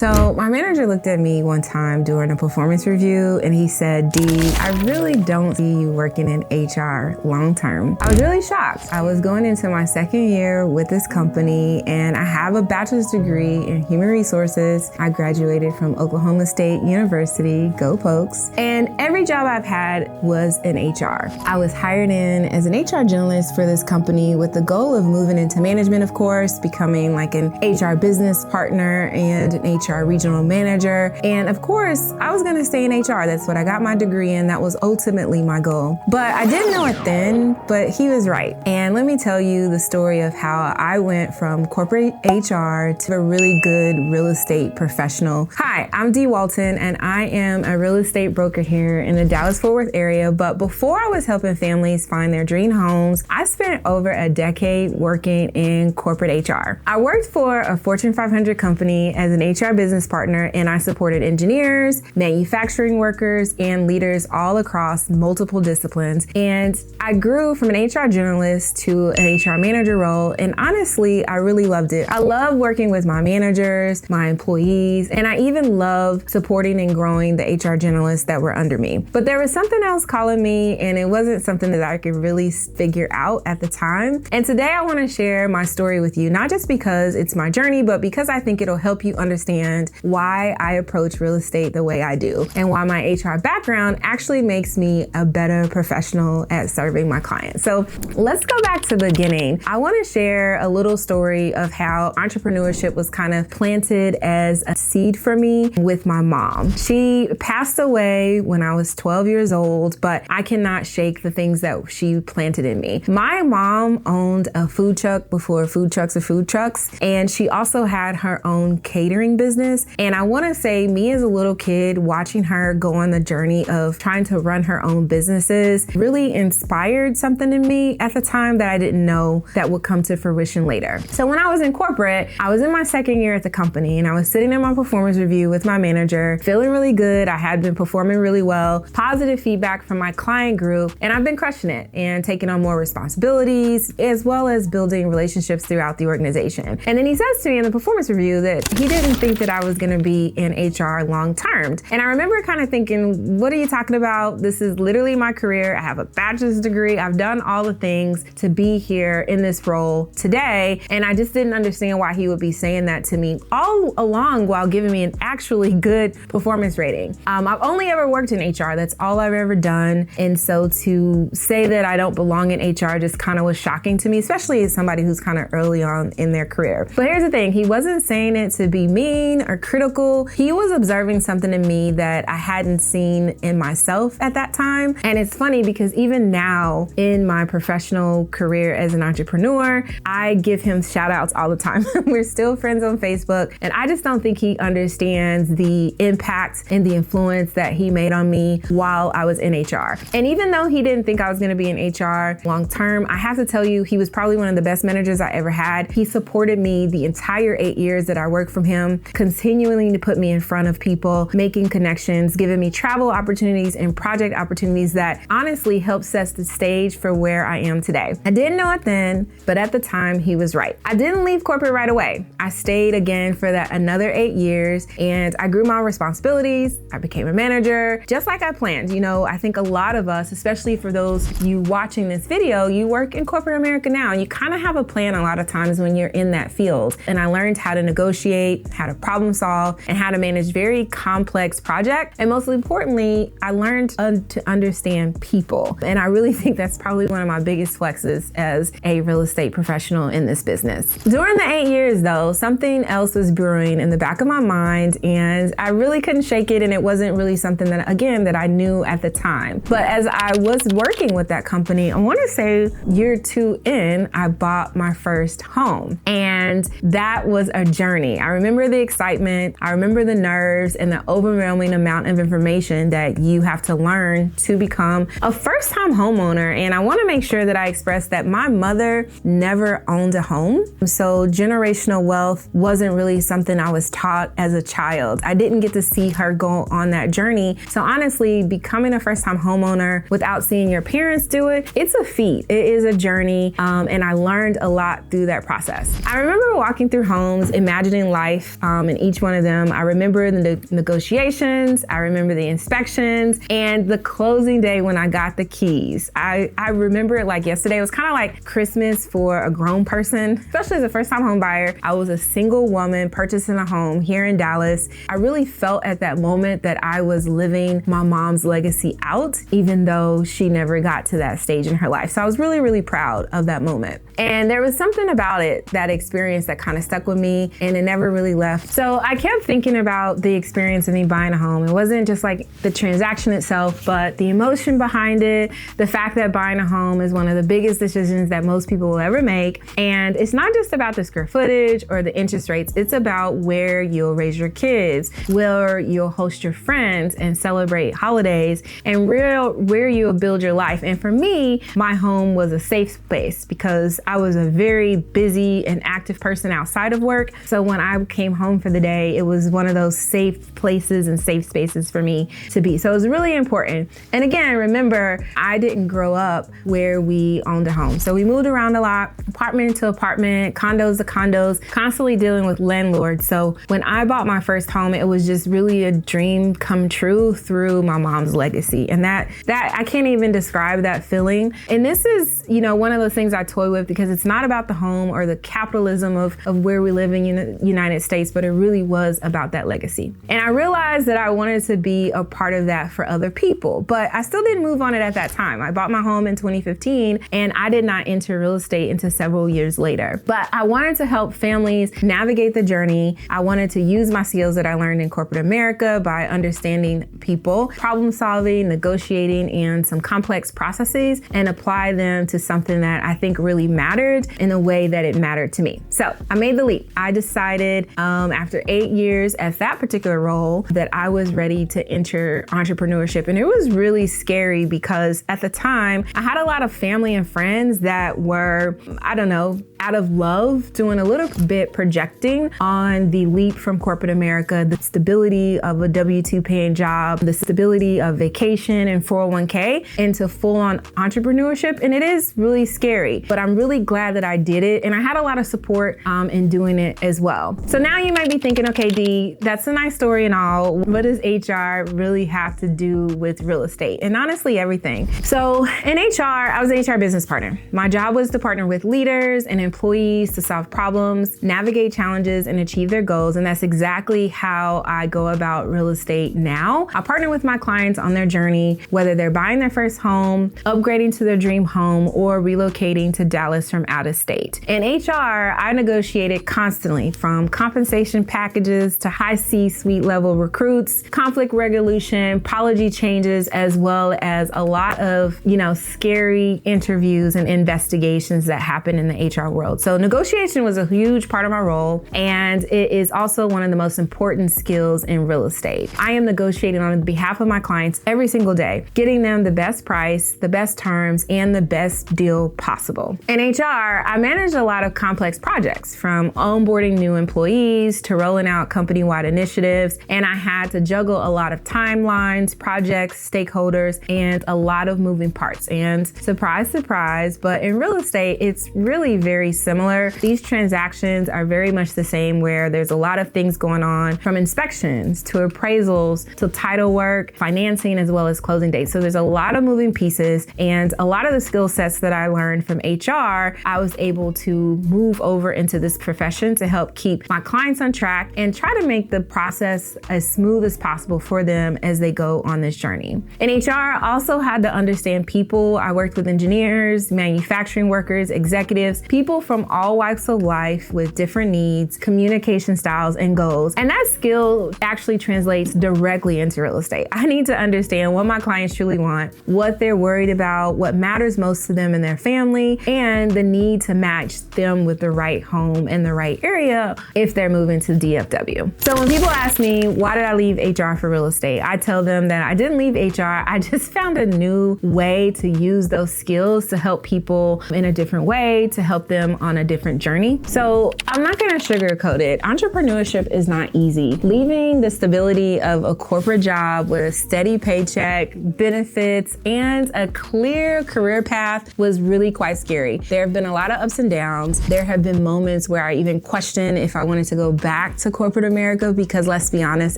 So my manager looked at me one time during a performance review and he said, "Dee, I really don't see you working in HR long term." I was really shocked. I was going into my second year with this company and I have a bachelor's degree in human resources. I graduated from Oklahoma State University, go Pokes, and every job I've had was in HR. I was hired in as an HR generalist for this company with the goal of moving into management, of course, becoming like an HR business partner and an HR regional manager. And of course, I was gonna stay in HR. That's what I got my degree in. That was ultimately my goal. But I didn't know it then, but he was right. And let me tell you the story of how I went from corporate HR to a really good real estate professional. Hi, I'm Dee Walton, and I am a real estate broker here in the Dallas-Fort Worth area. But before I was helping families find their dream homes, I spent over a decade working in corporate HR. I worked for a Fortune 500 company as an HR business partner, and I supported engineers, manufacturing workers, and leaders all across multiple disciplines. And I grew from an HR generalist to an HR manager role, and honestly, I really loved it. I love working with my managers, my employees, and I even love supporting and growing the HR generalists that were under me. But there was something else calling me, and it wasn't something that I could really figure out at the time. And today I want to share my story with you, not just because it's my journey, but because I think it'll help you understand why I approach real estate the way I do and why my HR background actually makes me a better professional at serving my clients. So let's go back to the beginning. I want to share a little story of how entrepreneurship was kind of planted as a seed for me with my mom. She passed away when I was 12 years old, but I cannot shake the things that she planted in me. My mom owned a food truck before food trucks were food trucks, and she also had her own catering business. And I want to say, me as a little kid, watching her go on the journey of trying to run her own businesses really inspired something in me at the time that I didn't know that would come to fruition later. So when I was in corporate, I was in my second year at the company and I was sitting in my performance review with my manager, feeling really good. I had been performing really well, positive feedback from my client group, and I've been crushing it and taking on more responsibilities as well as building relationships throughout the organization. And then he says to me in the performance review that he didn't think that I was going to be in HR long term. And I remember kind of thinking, what are you talking about? This is literally my career. I have a bachelor's degree. I've done all the things to be here in this role today. And I just didn't understand why he would be saying that to me all along while giving me an actually good performance rating. I've only ever worked in HR. That's all I've ever done. And so to say that I don't belong in HR just kind of was shocking to me, especially as somebody who's kind of early on in their career. But here's the thing. He wasn't saying it to be mean or critical. He was observing something in me that I hadn't seen in myself at that time. And it's funny because even now in my professional career as an entrepreneur, I give him shout outs all the time. We're still friends on Facebook. And I just don't think he understands the impact and the influence that he made on me while I was in HR. And even though he didn't think I was going to be in HR long term, I have to tell you, he was probably one of the best managers I ever had. He supported me the entire 8 years that I worked from him, continuing to put me in front of people, making connections, giving me travel opportunities and project opportunities that honestly helped set the stage for where I am today. I didn't know it then, but at the time he was right. I didn't leave corporate right away. I stayed again for that another 8 years and I grew my responsibilities. I became a manager just like I planned. You know, I think a lot of us, especially for those you watching this video, you work in corporate America now and you kind of have a plan a lot of times when you're in that field. And I learned how to negotiate, how to problem solve, and how to manage very complex projects. And most importantly, I learned to understand people. And I really think that's probably one of my biggest flexes as a real estate professional in this business. During the 8 years though, something else was brewing in the back of my mind and I really couldn't shake it. And it wasn't really something that, again, that I knew at the time. But as I was working with that company, I want to say year 2 in, I bought my first home. And that was a journey. I remember the excitement. I remember the nerves and the overwhelming amount of information that you have to learn to become a first-time homeowner. And I want to make sure that I express that my mother never owned a home. So generational wealth wasn't really something I was taught as a child. wild. I didn't get to see her go on that journey. So honestly, becoming a first-time homeowner without seeing your parents do it, it's a feat. It is a journey, and I learned a lot through that process. I remember walking through homes, imagining life in each one of them. I remember the negotiations, I remember the inspections, and the closing day when I got the keys. I remember it like yesterday. It was kind of like Christmas for a grown person, especially as a first-time home buyer. I was a single woman purchasing a home here in Dallas. I really felt at that moment that I was living my mom's legacy out, even though she never got to that stage in her life. So I was really, really proud of that moment. And there was something about it, that experience, that kind of stuck with me, and it never really left. So I kept thinking about the experience of me buying a home. It wasn't just like the transaction itself, but the emotion behind it, the fact that buying a home is one of the biggest decisions that most people will ever make. And it's not just about the square footage or the interest rates. It's about where you'll raise your kids, where you'll host your friends and celebrate holidays, and where you'll build your life. And for me, my home was a safe space because I was a very busy and active person outside of work. So when I came home for the day, it was one of those safe places and safe spaces for me to be. So it was really important. And again, remember, I didn't grow up where we owned a home. So we moved around a lot, apartment to apartment, condos to condos, constantly dealing with landlords. So when I bought my first home, it was just really a dream come true through my mom's legacy. And that I can't even describe that feeling. And this is, one of those things I toy with, because it's not about the home or the capitalism of where we live in the United States, but it really was about that legacy. And I realized that I wanted to be a part of that for other people, but I still didn't move on it at that time. I bought my home in 2015, and I did not enter real estate until several years later. But I wanted to help families navigate the journey. I wanted to use my skills that I learned in corporate America by understanding people, problem solving, negotiating, and some complex processes, and apply them to something that I think really mattered in the way that it mattered to me. So I made the leap. I decided after 8 years at that particular role that I was ready to enter entrepreneurship. And it was really scary because at the time I had a lot of family and friends that were, out of love, doing a little bit projecting on the leap from corporate America, the stability of a W-2 paying job, the stability of vacation and 401k, into full-on entrepreneurship. And it is really scary, but I'm really glad that I did it. And I had a lot of support in doing it as well. So now you might be thinking, okay, Dee, that's a nice story and all. What does HR really have to do with real estate? And honestly, everything. So in HR, I was an HR business partner. My job was to partner with leaders and employees to solve problems, navigate challenges, and achieve their goals. And that's exactly how I go about real estate now. I partner with my clients on their journey, whether they're buying their first home, upgrading to their dream home, or relocating to Dallas from out of state. In HR, I negotiated constantly, from compensation packages to high C-suite level recruits, conflict resolution, policy changes, as well as a lot of, scary interviews and investigations that happen in the HR world. So negotiation was a huge part of my role, and it is also one of the most important skills in real estate. I am negotiating on behalf of my clients every single day, getting them the best price, the best terms, and the best deal possible. In HR, I manage a lot of complex projects, from onboarding new employees to rolling out company-wide initiatives, and I had to juggle a lot of timelines, projects, stakeholders, and a lot of moving parts. And surprise, surprise, but in real estate, it's really very similar. These transactions are very much the same, where there's a lot of things going on, from inspections to appraisals to title work, financing, as well as closing dates. So there's a lot of moving pieces, and a lot of the skill sets that I learned from HR, I was able to move over into this profession to help keep my clients on track and try to make the process as smooth as possible for them as they go on this journey. In HR, I also had to understand people. I worked with engineers, manufacturing workers, executives, people from all walks of life with different needs, communication styles, and goals. And that skill actually translates directly into real estate. I need to understand what my clients truly want, what they're worried about, what matters most to them and their family, and the need to match them with the right home in the right area if they're moving to DFW. So when people ask me, why did I leave HR for real estate? I tell them that I didn't leave HR. I just found a new way to use those skills to help people in a different way, to help them on a different journey. So I'm not going to sugarcoat it. Entrepreneurship is not easy. Leaving the stability of a corporate job with a steady paycheck, benefits, and a clear career path was really quite scary. There have been a lot of ups and downs. There have been moments where I even questioned if I wanted to go back to corporate America because, let's be honest,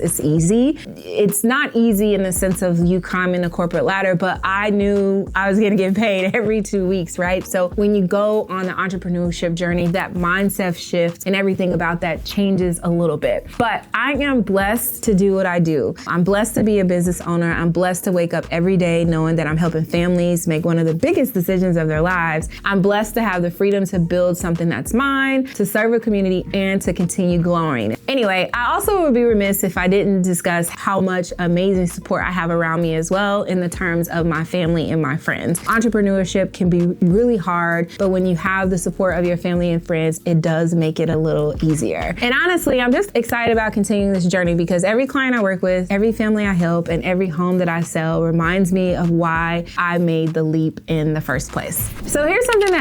it's easy. It's not easy in the sense of you climbing the corporate ladder, but I knew I was gonna get paid every 2 weeks, right? So when you go on the entrepreneurship journey, that mindset shift and everything about that changes a little bit. But I am blessed to do what I do. I'm blessed to be a business owner. I'm blessed to wake up every day knowing that I'm helping families make one of the biggest decisions of their lives. I'm blessed to have the freedom to build something that's mine, to serve a community, and to continue growing. Anyway, I also would be remiss if I didn't discuss how much amazing support I have around me as well in the terms of my family and my friends. Entrepreneurship can be really hard, but when you have the support of your family and friends, it does make it a little easier. And honestly, I'm just excited about continuing this journey because every client I work with, every family I help, and every home that I sell reminds me of why I made the leap in the first place. So here's something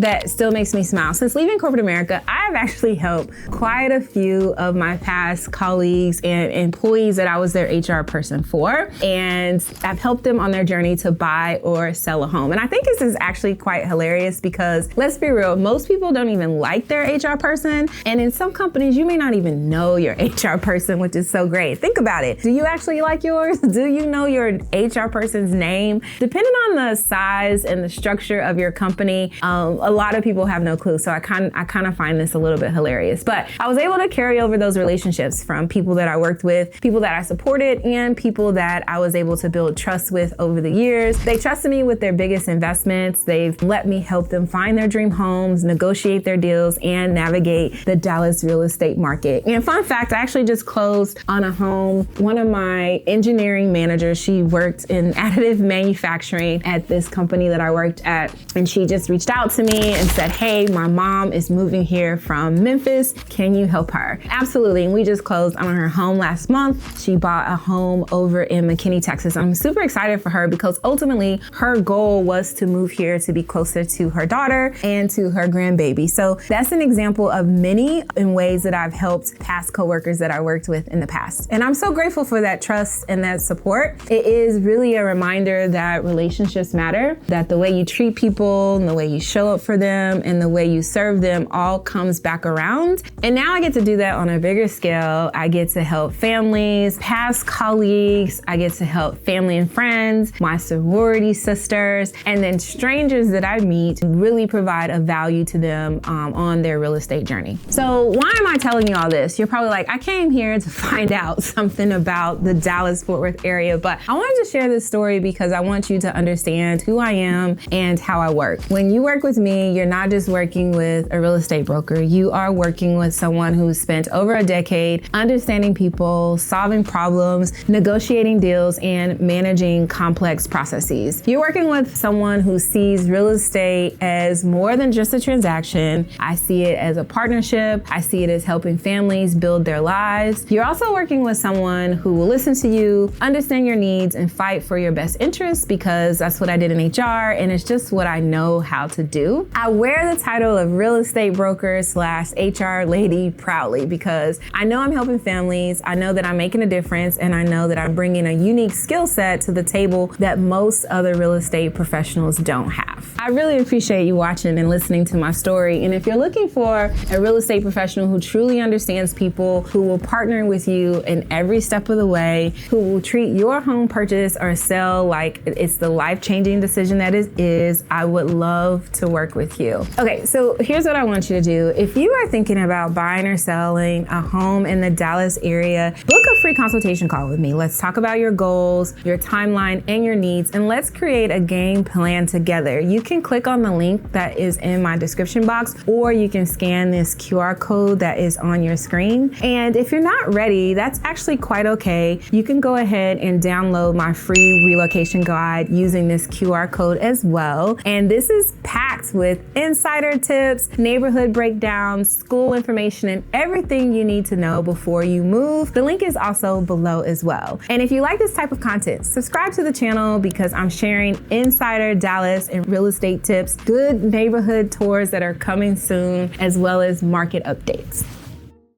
that still makes me smile. Since leaving corporate America, I have actually helped quite a few of my past colleagues and employees that I was their HR person for, and I've helped them on their journey to buy or sell a home. And I think this is actually quite hilarious because, let's be real, most people don't even like their HR person, and in some companies, you may not even know your HR person, which is so great. Think about it. Do you actually like yours? Do you know your HR person's name? Depending on the size and the structure of your company, a lot of people have no clue. So I kind of find this a little bit hilarious. But I was able to carry over those relationships from people that I worked with, people that I supported, and people that I was able to build trust with over the years. They trusted me with their biggest investments. They've let me help them find their dream homes, negotiate their deals, and navigate the Dallas real estate market. And fun fact, I actually just closed on a home. One of my engineering managers, she worked in additive manufacturing at this company that I worked at, and she just reached out to me and said, hey, my mom is moving here from Memphis. Can you help her? Absolutely. And we just closed on her home last month. She bought a home over in McKinney, Texas. I'm super excited for her because ultimately her goal was to move here to be closer to her daughter and to her grandbaby. So that's an example of many in ways that I've helped past coworkers that I worked with in the past. And I'm so grateful for that trust and that support. It is really a reminder that relationships matter, that the way you treat people and the way you show up for them and the way you serve them all comes back around. And now I get to do that on a bigger scale. I get to help families, past colleagues. I get to help family and friends, my sorority sisters, and then strangers that I meet, really provide a value to them on their real estate journey. So why am I telling you all this? You're probably like, I came here to find out something about the Dallas-Fort Worth area, but I wanted to share this story because I want you to understand who I am and how I work. When you work with me, you're not just working with a real estate broker. You are working with someone who's spent over a decade understanding people, solving problems, negotiating deals, and managing complex processes. You're working with someone who sees real estate as more than just a transaction. I see it as a partnership. I see it as helping families build their lives. You're also working with someone who will listen to you, understand your needs, and fight for your best interests because that's what I did in HR, and it's just what I know how to do. I wear the title of real estate broker / HR lady proudly because I know I'm helping families, I know that I'm making a difference, and I know that I'm bringing a unique skill set to the table that most other real estate professionals don't have. I really appreciate you watching and listening to my story, and if you're looking for a real estate professional who truly understands people, who will partner with you in every step of the way, who will treat your home purchase or sell like it's the life-changing decision that it is, I would love to work with you. Okay, so here's what I want you to do. If you are thinking about buying or selling a home in the Dallas area, book a free consultation call with me. Let's talk about your goals, your timeline, and your needs, and let's create a game plan together. You can click on the link that is in my description box, or you can scan this QR code that is on your screen. And if you're not ready, that's actually quite okay. You can go ahead and download my free relocation guide using this QR code as well. And this is packed with insider tips, neighborhood breakdowns, school information, and everything you need to know before you move. The link is also below as well. And if you like this type of content, subscribe to the channel because I'm sharing insider Dallas and real estate tips, good neighborhood tours that are coming soon, as well as market updates.